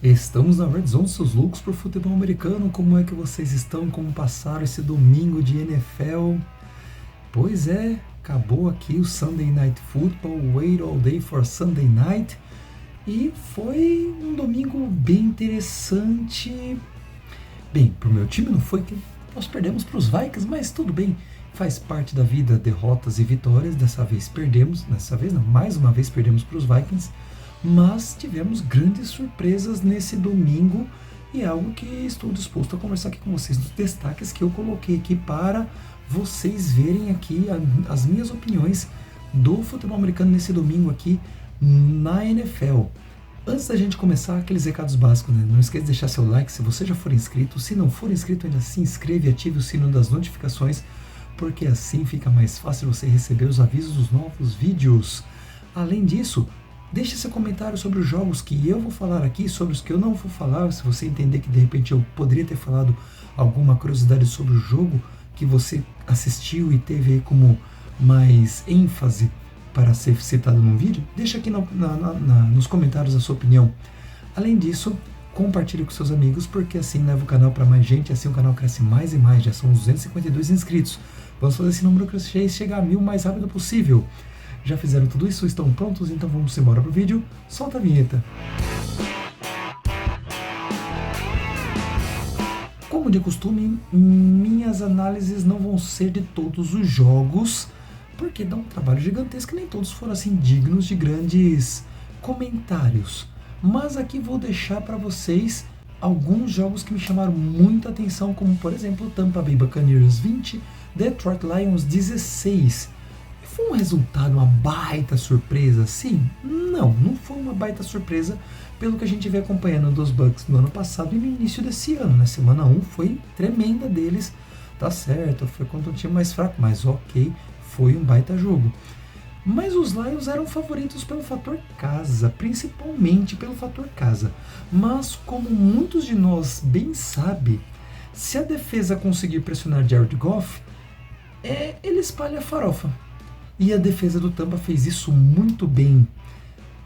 Estamos na Red Zone, seus loucos por futebol americano. Como é que vocês estão? Como passaram esse domingo de NFL? Pois é, acabou aqui o Sunday Night Football, Wait All Day for Sunday Night. E foi um domingo bem interessante. Bem, pro meu time não foi, que nós perdemos para os Vikings, mas tudo bem. Faz parte da vida, derrotas e vitórias. Dessa vez perdemos, mais uma vez perdemos para os Vikings. Mas tivemos grandes surpresas nesse domingo e é algo que estou disposto a conversar aqui com vocês nos destaques que eu coloquei aqui para vocês verem aqui as minhas opiniões do futebol americano nesse domingo aqui na NFL. Antes da gente começar, aqueles recados básicos, né? Não esqueça de deixar seu like se você já for inscrito. Se não for inscrito, ainda se inscreve e ative o sino das notificações, porque assim fica mais fácil você receber os avisos dos novos vídeos. Além disso, deixe seu comentário sobre os jogos que eu vou falar aqui, sobre os que eu não vou falar. Se você entender que de repente eu poderia ter falado alguma curiosidade sobre o jogo que você assistiu e teve aí como mais ênfase para ser citado num vídeo, deixa aqui nos comentários a sua opinião. Além disso, compartilhe com seus amigos, porque assim leva o canal para mais gente, assim o canal cresce mais e mais. Já são 252 inscritos. Vamos fazer esse número crescer e chegar a 1000 o mais rápido possível. Já fizeram tudo isso? Estão prontos? Então vamos embora pro vídeo. Solta a vinheta. Como de costume, minhas análises não vão ser de todos os jogos, porque dá um trabalho gigantesco e nem todos foram assim dignos de grandes comentários. Mas aqui vou deixar para vocês alguns jogos que me chamaram muita atenção, como por exemplo Tampa Bay Buccaneers 20, Detroit Lions 16. Foi um resultado, uma baita surpresa? Sim, não foi uma baita surpresa pelo que a gente vem acompanhando dos Bucs no ano passado e no início desse ano, né? Semana 1 foi tremenda deles, tá certo, foi contra um time mais fraco, mas ok, foi um baita jogo. Mas os Lions eram favoritos pelo fator casa, principalmente pelo fator casa. Mas como muitos de nós bem sabem, se a defesa conseguir pressionar Jared Goff, ele espalha a farofa. E a defesa do Tampa fez isso muito bem.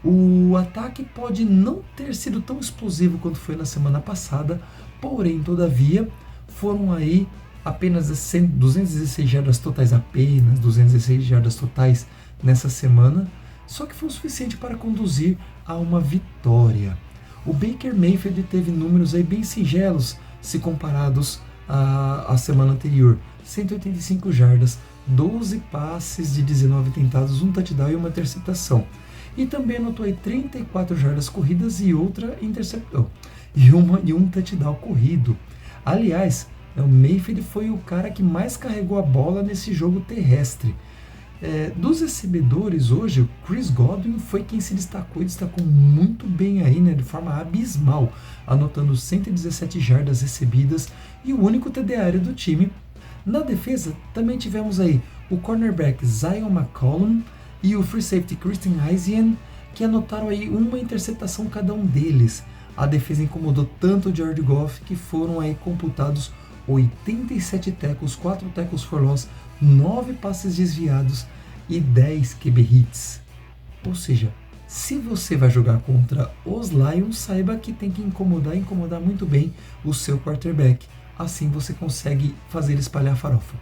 O ataque pode não ter sido tão explosivo quanto foi na semana passada, porém, todavia, foram aí apenas 216 jardas totais, apenas 216 jardas totais nessa semana, só que foi o suficiente para conduzir a uma vitória. O Baker Mayfield teve números aí bem singelos se comparados à semana anterior, 185 jardas, 12 passes de 19 tentados, um touchdown e uma interceptação. E também anotou aí 34 jardas corridas e outra interceptação. E um touchdown corrido. Aliás, o Mayfield foi o cara que mais carregou a bola nesse jogo terrestre. Dos recebedores hoje, o Chris Godwin foi quem se destacou e destacou muito bem aí, né, de forma abismal, anotando 117 jardas recebidas e o único TD aéreo do time. Na defesa, também tivemos aí o cornerback Zion McCollum e o free safety Christian Izien, que anotaram aí uma interceptação cada um deles. A defesa incomodou tanto o Jared Goff que foram aí computados 87 tackles, 4 tackles for loss, 9 passes desviados e 10 QB hits. Ou seja, se você vai jogar contra os Lions, saiba que tem que incomodar muito bem o seu quarterback. Assim você consegue fazer ele espalhar a farofa.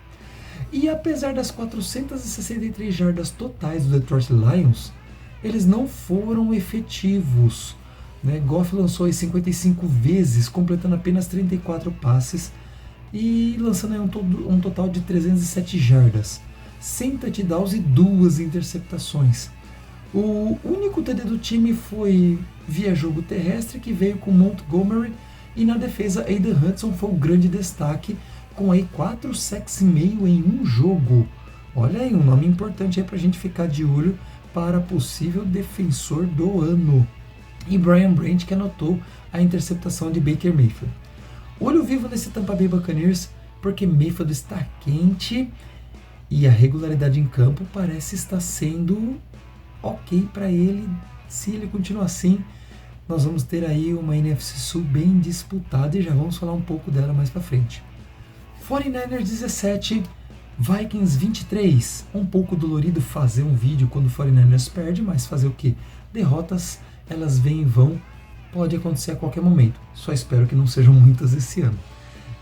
E apesar das 463 jardas totais do Detroit Lions, eles não foram efetivos, né? Goff lançou aí 55 vezes, completando apenas 34 passes e lançando aí um total de 307 jardas, 100 touchdowns e 2 interceptações. O único TD do time foi via jogo terrestre, que veio com Montgomery, e na defesa Aidan Hudson foi o grande destaque, com aí 4 sacks e meio em um jogo. Olha aí, um nome importante aí pra gente ficar de olho para possível defensor do ano. E Brian Branch, que anotou a interceptação de Baker Mayfield. Olho vivo nesse Tampa Bay Buccaneers, porque Mayfield está quente e a regularidade em campo parece estar sendo ok para ele. Se ele continuar assim, nós vamos ter aí uma NFC Sul bem disputada e já vamos falar um pouco dela mais para frente. 49ers 17, Vikings 23. Um pouco dolorido fazer um vídeo quando o 49ers perde, mas fazer o que? Derrotas, elas vêm e vão. pode acontecer a qualquer momento. Só espero que não sejam muitas esse ano.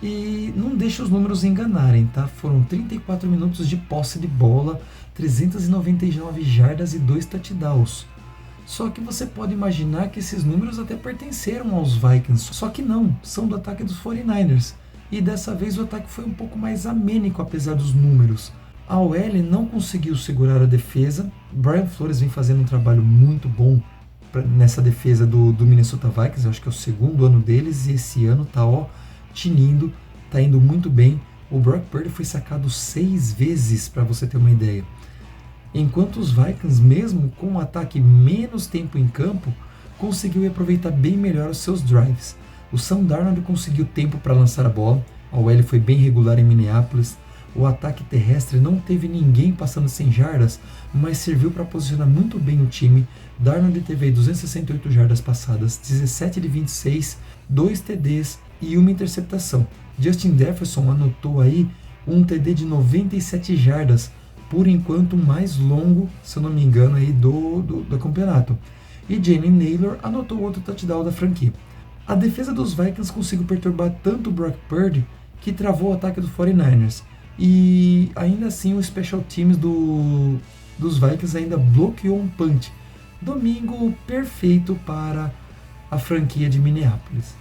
E não deixe os números enganarem, tá? Foram 34 minutos de posse de bola, 399 jardas e 2 touchdowns. Só que você pode imaginar que esses números até pertenceram aos Vikings, só que não, são do ataque dos 49ers. E dessa vez o ataque foi um pouco mais amênico apesar dos números. A OL não conseguiu segurar a defesa. Brian Flores vem fazendo um trabalho muito bom nessa defesa do Minnesota Vikings, eu acho que é o segundo ano deles, e esse ano tá tinindo, tá indo muito bem. O Brock Purdy foi sacado 6 vezes, para você ter uma ideia. Enquanto os Vikings, mesmo com um ataque menos tempo em campo, conseguiu aproveitar bem melhor os seus drives. O Sam Darnold conseguiu tempo para lançar a bola, a OL foi bem regular em Minneapolis, o ataque terrestre não teve ninguém passando 100 jardas, mas serviu para posicionar muito bem o time. Darnold teve aí 268 jardas passadas, 17 de 26, 2 TDs e uma interceptação. Justin Jefferson anotou aí um TD de 97 jardas, por enquanto o mais longo, se eu não me engano, aí do campeonato. E Jalen Naylor anotou outro touchdown da franquia. A defesa dos Vikings conseguiu perturbar tanto o Brock Purdy que travou o ataque dos 49ers. E ainda assim o Special Teams dos Vikings ainda bloqueou um punch. Domingo perfeito para a franquia de Minneapolis.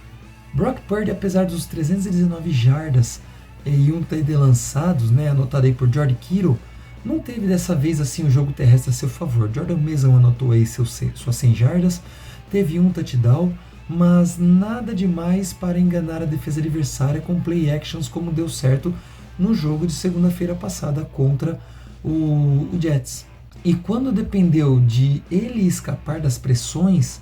Brock Purdy, apesar dos 319 jardas e um TD lançados, anotado aí por George Kittle, não teve dessa vez assim o jogo terrestre a seu favor. Jordan Mason anotou aí suas 100 jardas, teve um touchdown, mas nada demais para enganar a defesa adversária com play actions como deu certo no jogo de segunda-feira passada contra o Jets. E quando dependeu de ele escapar das pressões,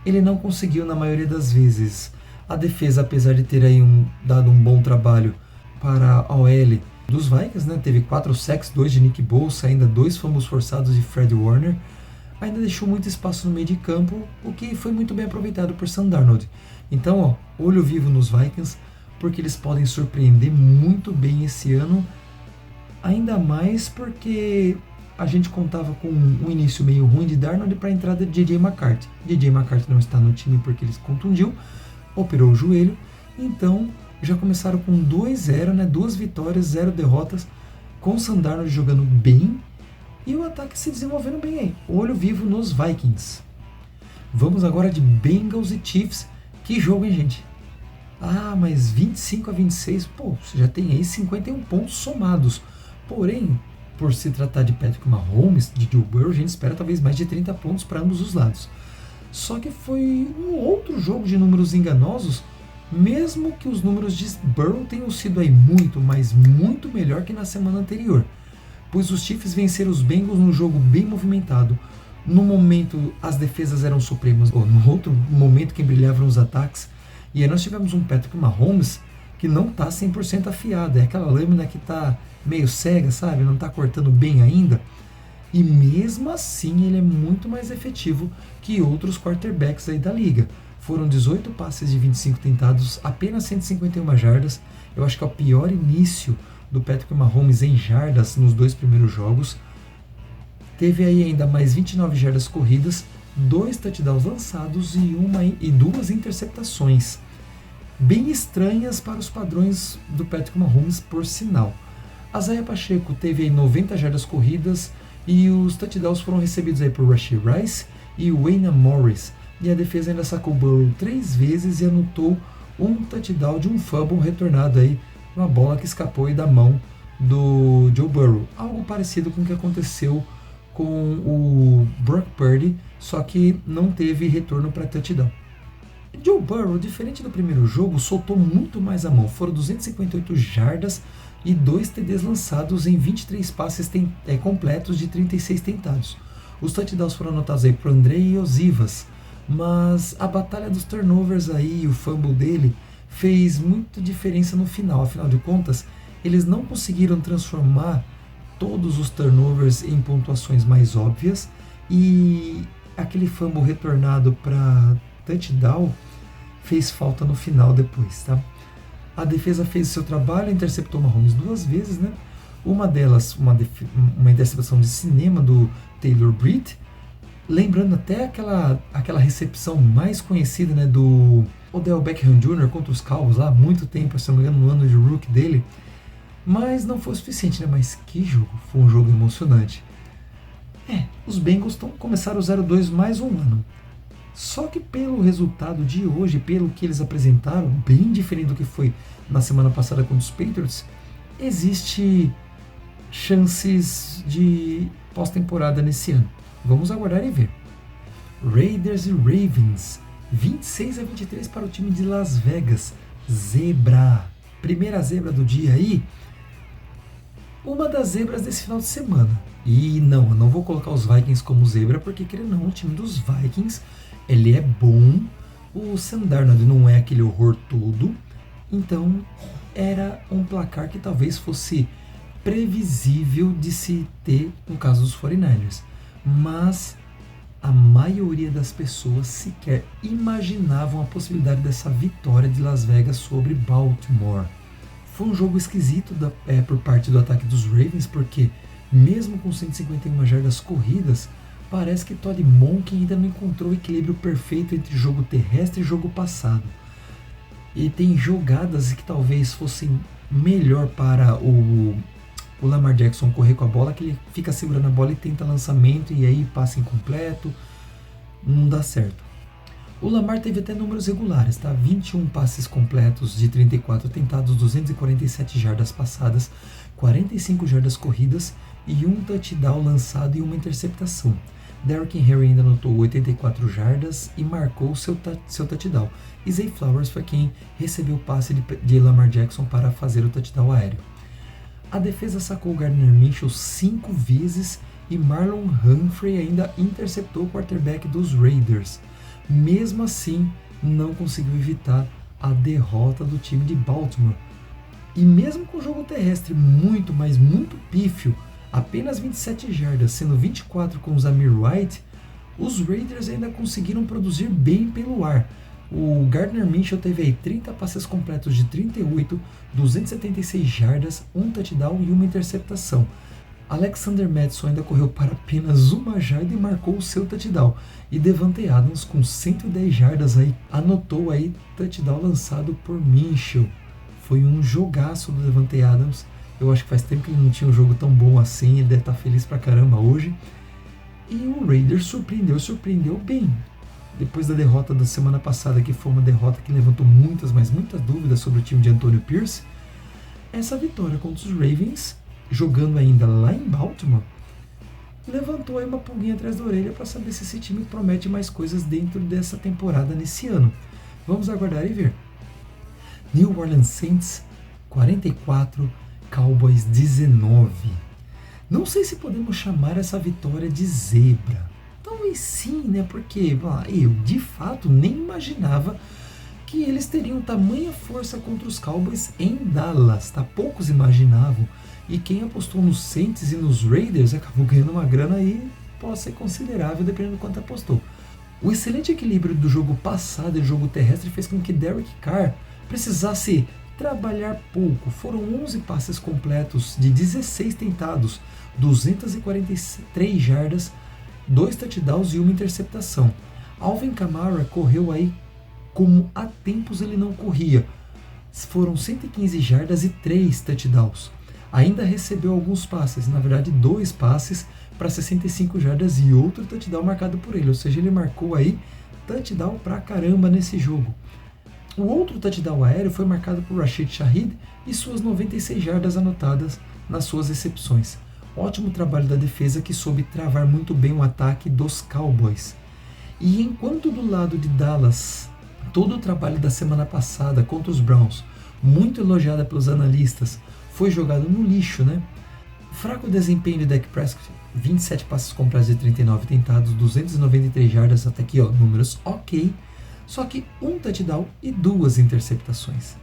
ele não conseguiu na maioria das vezes. A defesa, apesar de ter aí dado um bom trabalho para a OL dos Vikings, teve 4 sacks, 2 de Nick Bosa, ainda 2 fumbles forçados de Fred Warner, ainda deixou muito espaço no meio de campo, o que foi muito bem aproveitado por Sam Darnold. Então, olho vivo nos Vikings, porque eles podem surpreender muito bem esse ano, ainda mais porque a gente contava com um início meio ruim de Darnold para a entrada de J.J. McCarthy. J.J. McCarthy não está no time porque ele se contundiu, operou o joelho, então já começaram com 2-0, 2 vitórias, 0 derrotas, com o Sam Darnold jogando bem e o ataque se desenvolvendo bem aí. Olho vivo nos Vikings. Vamos agora de Bengals e Chiefs. Que jogo, hein, gente? Ah, mas 25-26, você já tem aí 51 pontos somados. Porém, por se tratar de Patrick Mahomes, de Joe Burrow, a gente espera talvez mais de 30 pontos para ambos os lados. Só que foi um outro jogo de números enganosos, mesmo que os números de Burrow tenham sido aí muito, mas muito melhor que na semana anterior. Pois os Chiefs venceram os Bengals num jogo bem movimentado. No momento, as defesas eram supremas, ou no outro momento, quem brilhavam os ataques. E aí nós tivemos um Patrick Mahomes que não está 100% afiado. É aquela lâmina que está meio cega, sabe? Não está cortando bem ainda. E mesmo assim ele é muito mais efetivo que outros quarterbacks aí da liga. Foram 18 passes de 25 tentados, apenas 151 jardas. Eu acho que é o pior início do Patrick Mahomes em jardas nos 2 primeiros jogos. Teve aí ainda mais 29 jardas corridas, 2 touchdowns lançados e 2 interceptações. Bem estranhas para os padrões do Patrick Mahomes, por sinal. Isaiah Pacheco teve aí 90 jardas corridas e os touchdowns foram recebidos aí por Rashee Rice e Wayne Morris. E a defesa ainda sacou o Burrow 3 vezes e anotou um touchdown de um fumble retornado aí, uma bola que escapou aí da mão do Joe Burrow. Algo parecido com o que aconteceu com o Brock Purdy, só que não teve retorno para touchdown. Joe Burrow, diferente do primeiro jogo, soltou muito mais a mão. Foram 258 jardas e 2 TDs lançados em 23 passes completos de 36 tentados. Os touchdowns foram anotados aí por Andrei Iosivas, mas a batalha dos turnovers aí, o fumble dele, fez muita diferença no final. Afinal de contas, eles não conseguiram transformar todos os turnovers em pontuações mais óbvias e aquele fumble retornado para touchdown fez falta no final depois, tá? A defesa fez o seu trabalho, interceptou Mahomes 2 vezes, Uma delas, uma interceptação de cinema do Taylor Britt, lembrando até aquela recepção mais conhecida, né, do Odell Beckham Jr. contra os Cowboys lá, há muito tempo, se não me engano, no ano de rookie dele. Mas não foi o suficiente, né? Mas que jogo! Foi um jogo emocionante. Os Bengals começaram o 0-2 mais um ano. Só que pelo resultado de hoje, pelo que eles apresentaram, bem diferente do que foi na semana passada contra os Patriots, existe chances de pós-temporada nesse ano. Vamos aguardar e ver. Raiders e Ravens, 26-23 para o time de Las Vegas. Zebra. Primeira zebra do dia aí. Uma das zebras desse final de semana. E não, eu não vou colocar os Vikings como zebra, porque querendo ou não, o time dos Vikings, ele é bom. O Sam Darnold não é aquele horror todo. Então, era um placar que talvez fosse previsível de se ter no caso dos 49ers. Mas a maioria das pessoas sequer imaginavam a possibilidade dessa vitória de Las Vegas sobre Baltimore. Foi um jogo esquisito por parte do ataque dos Ravens, porque mesmo com 151 jardas corridas, parece que Todd Monken ainda não encontrou o equilíbrio perfeito entre jogo terrestre e jogo passado. E tem jogadas que talvez fossem melhor para o Lamar Jackson correr com a bola, que ele fica segurando a bola e tenta lançamento e aí passa incompleto, não dá certo. O Lamar teve até números regulares, tá? 21 passes completos de 34 tentados, 247 jardas passadas, 45 jardas corridas e um touchdown lançado e uma interceptação. Derrick Henry ainda anotou 84 jardas e marcou seu touchdown. E Zay Flowers foi quem recebeu o passe de Lamar Jackson para fazer o touchdown aéreo. A defesa sacou Gardner Minshew 5 vezes e Marlon Humphrey ainda interceptou o quarterback dos Raiders. Mesmo assim, não conseguiu evitar a derrota do time de Baltimore. E mesmo com o jogo terrestre muito, mas muito pífio, apenas 27 jardas, sendo 24 com o Zamir White, os Raiders ainda conseguiram produzir bem pelo ar. O Gardner Minshew teve aí 30 passes completos de 38, 276 jardas, um touchdown e uma interceptação. Alexander Mattison ainda correu para apenas uma jarda e marcou o seu touchdown. E Davante Adams, com 110 jardas, aí, anotou aí touchdown lançado por Minshew. Foi um jogaço do Davante Adams. Eu acho que faz tempo que ele não tinha um jogo tão bom assim. Ele deve estar feliz pra caramba hoje. E o Raiders surpreendeu bem. Depois da derrota da semana passada, que foi uma derrota que levantou muitas, mas muitas dúvidas sobre o time de Antonio Pierce, essa vitória contra os Ravens, jogando ainda lá em Baltimore, levantou aí uma pulguinha atrás da orelha para saber se esse time promete mais coisas dentro dessa temporada nesse ano. Vamos aguardar e ver. New Orleans Saints 44, Cowboys 19. Não sei se podemos chamar essa vitória de zebra. Talvez sim, né? Porque eu de fato nem imaginava que eles teriam tamanha força contra os Cowboys em Dallas, tá? Poucos imaginavam. E quem apostou nos Saints e nos Raiders acabou ganhando uma grana aí, pode ser considerável dependendo do quanto apostou. O excelente equilíbrio do jogo passado e do jogo terrestre fez com que Derek Carr precisasse trabalhar pouco. Foram 11 passes completos de 16 tentados, 243 jardas, 2 touchdowns e uma interceptação. Alvin Kamara correu aí como há tempos ele não corria. Foram 115 jardas e 3 touchdowns. Ainda recebeu alguns passes, na verdade 2 passes para 65 jardas e outro touchdown marcado por ele, ou seja, ele marcou aí touchdown pra caramba nesse jogo. O outro touchdown aéreo foi marcado por Rashid Shaheed e suas 96 jardas anotadas nas suas recepções. Ótimo trabalho da defesa que soube travar muito bem o ataque dos Cowboys. E enquanto do lado de Dallas, todo o trabalho da semana passada contra os Browns, muito elogiada pelos analistas, foi jogado no lixo, né? Fraco desempenho de Dak Prescott, 27 passes completos de 39 tentados, 293 jardas, até aqui, números ok, só que um touchdown e 2 interceptações.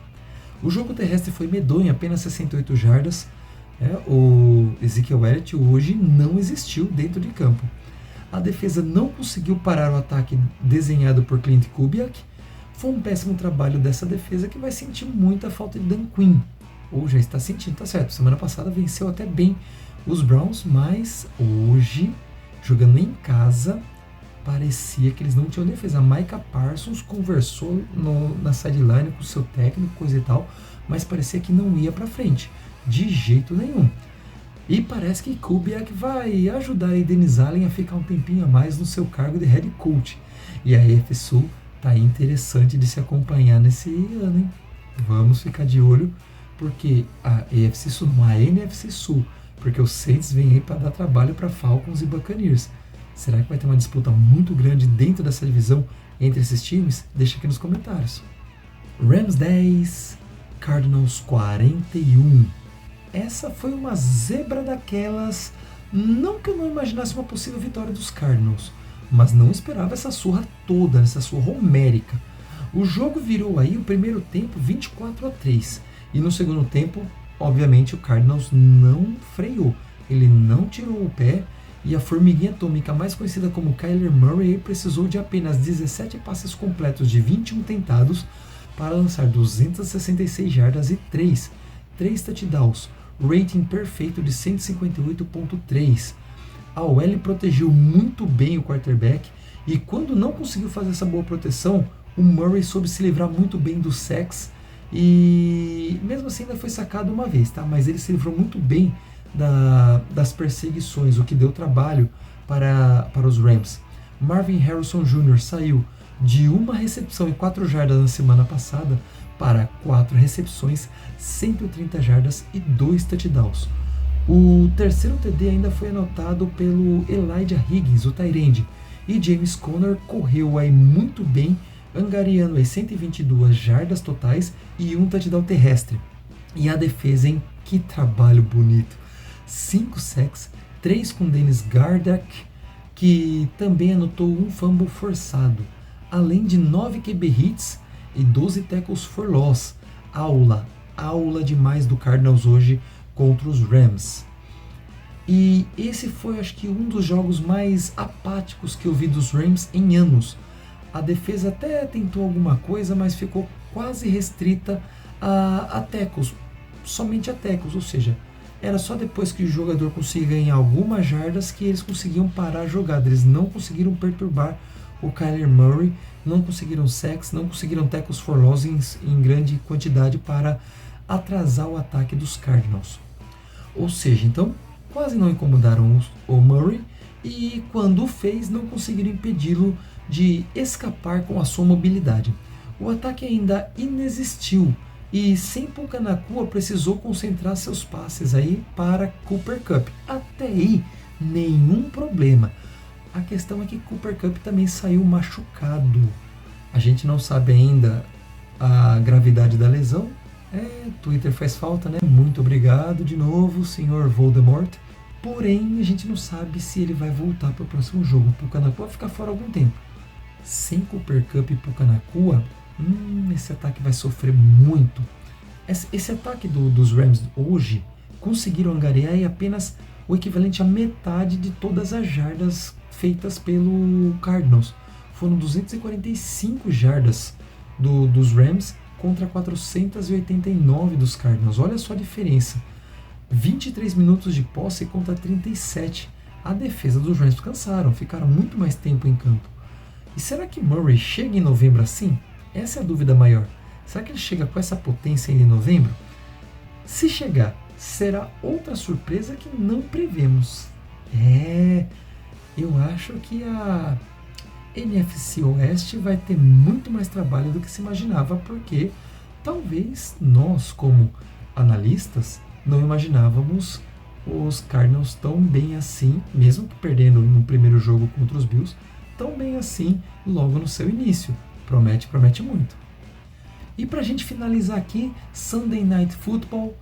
O jogo terrestre foi medonho, apenas 68 jardas. O Ezekiel Elliott hoje não existiu dentro de campo. A defesa não conseguiu parar o ataque desenhado por Clint Kubiak. Foi um péssimo trabalho dessa defesa que vai sentir muita falta de Dan Quinn. Ou já está sentindo, tá certo. Semana passada venceu até bem os Browns, mas hoje, jogando em casa, parecia que eles não tinham defesa. A Micah Parsons conversou na sideline com o seu técnico, coisa e tal, mas parecia que não ia para frente, de jeito nenhum. E parece que Kubiak vai ajudar a Dennis Allen a ficar um tempinho a mais no seu cargo de head coach. E a AFC Sul tá interessante de se acompanhar nesse ano, hein? Vamos ficar de olho, porque a AFC Sul, não a NFC Sul, porque os Saints vêm aí para dar trabalho para Falcons e Buccaneers. Será que vai ter uma disputa muito grande dentro dessa divisão entre esses times? Deixa aqui nos comentários. Rams 10, Cardinals 41. Essa foi uma zebra daquelas. Não que eu não imaginasse uma possível vitória dos Cardinals, mas não esperava essa surra toda, essa surra homérica. O jogo virou aí o primeiro tempo 24-3. E no segundo tempo, obviamente, o Cardinals não freou. Ele não tirou o pé. E a formiguinha atômica, mais conhecida como Kyler Murray, precisou de apenas 17 passes completos de 21 tentados para lançar 266 jardas e 3 touchdowns. Rating perfeito de 158.3. A OL protegeu muito bem o quarterback e quando não conseguiu fazer essa boa proteção, o Murray soube se livrar muito bem dos sacks e mesmo assim ainda foi sacado uma vez, tá? Mas ele se livrou muito bem das perseguições, o que deu trabalho para os Rams. Marvin Harrison Jr. saiu de uma recepção e 4 jardas na semana passada para 4 recepções, 130 jardas e 2 touchdowns. O terceiro TD ainda foi anotado pelo Elijah Higgins, o tight end, e James Conner correu aí muito bem, angariando aí 122 jardas totais e 1 touchdown terrestre. E a defesa, hein? Que trabalho bonito! 5 sacks, 3 com Dennis Gardeck, que também anotou um fumble forçado, além de 9 QB hits e 12 tackles for loss. Aula demais do Cardinals hoje contra os Rams. E esse foi, acho que, um dos jogos mais apáticos que eu vi dos Rams em anos. A defesa até tentou alguma coisa, mas ficou quase restrita a tackles, somente a tackles, ou seja, era só depois que o jogador conseguia ganhar algumas jardas que eles conseguiam parar a jogada. Eles não conseguiram perturbar o Kyler Murray, não conseguiram sacks, não conseguiram tackles for loss em grande quantidade para atrasar o ataque dos Cardinals. Ou seja, então, quase não incomodaram o Murray e quando o fez, não conseguiram impedi-lo de escapar com a sua mobilidade. O ataque ainda inexistiu e sem Puka Nacua precisou concentrar seus passes aí para Cooper Kupp. Até aí, nenhum problema. A questão é que Cooper Kupp também saiu machucado. A gente não sabe ainda a gravidade da lesão. Twitter faz falta, né? Muito obrigado de novo, senhor Voldemort. Porém, a gente não sabe se ele vai voltar para o próximo jogo. O Puka Nacua vai ficar fora algum tempo. Sem Cooper Kupp e Puka Nacua, esse ataque vai sofrer muito. Esse ataque dos Rams hoje conseguiram angariar apenas o equivalente à metade de todas as jardas feitas pelo Cardinals. Foram 245 jardas dos Rams contra 489 dos Cardinals. Olha só a diferença. 23 minutos de posse contra 37. A defesa dos Rams cansaram, ficaram muito mais tempo em campo. E será que Murray chega em novembro assim? Essa é a dúvida maior. Será que ele chega com essa potência ainda em novembro? Se chegar, será outra surpresa que não prevemos. Eu acho que a NFC Oeste vai ter muito mais trabalho do que se imaginava, porque talvez nós, como analistas, não imaginávamos os Cardinals tão bem assim, mesmo que perdendo no primeiro jogo contra os Bills, tão bem assim logo no seu início. Promete muito. E pra gente finalizar aqui, Sunday Night Football.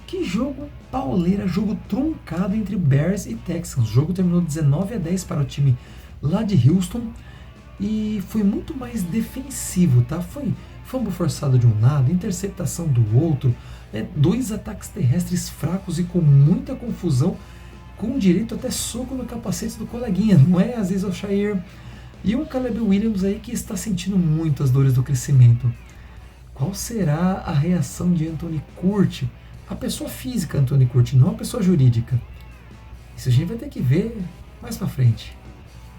Que jogo pauleira, jogo truncado entre Bears e Texans. O jogo terminou 19-10 para o time lá de Houston e foi muito mais defensivo, tá? Foi fumble forçado de um lado, interceptação do outro, 2 ataques terrestres fracos e com muita confusão, com direito até soco no capacete do coleguinha, não é? Às vezes o Shire. E um Caleb Williams aí que está sentindo muito as dores do crescimento. Qual será a reação de Anthony Curti? A pessoa física Anthony Curti, não a pessoa jurídica. Isso a gente vai ter que ver mais pra frente.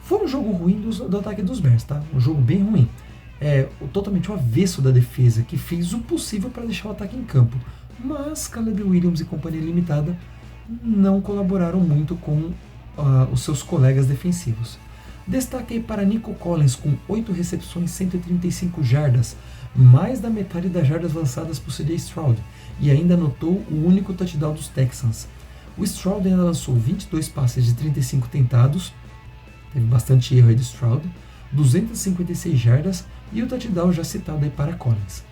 Foi um jogo ruim do ataque dos Bears, tá? Um jogo bem ruim. Totalmente o avesso da defesa, que fez o possível para deixar o ataque em campo. Mas Caleb Williams e companhia limitada não colaboraram muito com os seus colegas defensivos. Destaque aí para Nico Collins com 8 recepções, 135 jardas, mais da metade das jardas lançadas por C.J. Stroud, e ainda anotou o único touchdown dos Texans. O Stroud ainda lançou 22 passes de 35 tentados, teve bastante erro aí do Stroud, 256 jardas e o touchdown já citado aí para Collins.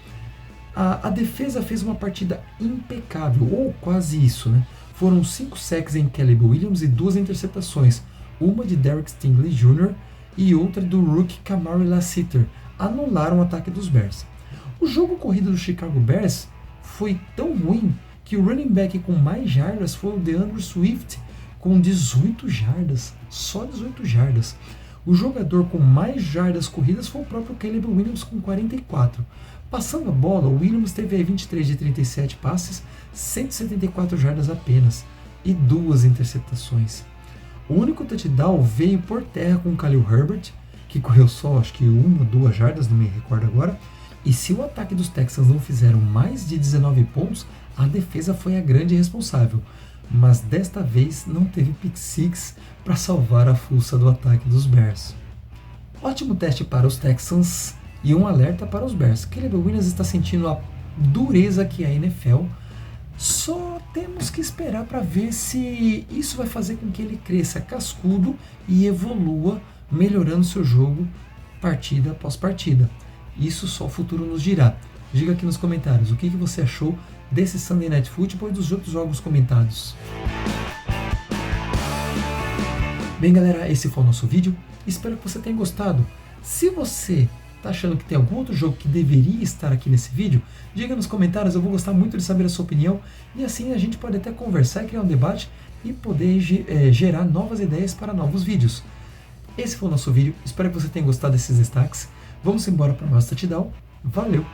A defesa fez uma partida impecável, ou quase isso, né? Foram 5 sacks em Caleb Williams e 2 interceptações, uma de Derek Stingley Jr. e outra do rookie Kamari Lassiter, anularam o ataque dos Bears. O jogo corrido do Chicago Bears foi tão ruim que o running back com mais jardas foi o DeAndre Swift, com 18 jardas, só 18 jardas. O jogador com mais jardas corridas foi o próprio Caleb Williams com 44. Passando a bola, o Williams teve 23 de 37 passes, 174 jardas apenas e 2 interceptações. O único touchdown veio por terra com o Khalil Herbert, que correu só acho que 1 ou 2 jardas, não me recordo agora. E se o ataque dos Texans não fizeram mais de 19 pontos, a defesa foi a grande responsável. Mas desta vez não teve pick six para salvar a fuça do ataque dos Bears. Ótimo teste para os Texans e um alerta para os Bears. Caleb Williams está sentindo a dureza que é a NFL. Só temos que esperar para ver se isso vai fazer com que ele cresça cascudo e evolua, melhorando seu jogo partida após partida. Isso só o futuro nos dirá. Diga aqui nos comentários o que você achou desse Sunday Night Football e dos outros jogos comentados. Bem, galera, esse foi o nosso vídeo. Espero que você tenha gostado. Se você está achando que tem algum outro jogo que deveria estar aqui nesse vídeo, diga nos comentários, eu vou gostar muito de saber a sua opinião, e assim a gente pode até conversar e criar um debate e poder gerar novas ideias para novos vídeos. Esse foi o nosso vídeo, espero que você tenha gostado desses destaques. Vamos embora para o nosso touchdown. Valeu!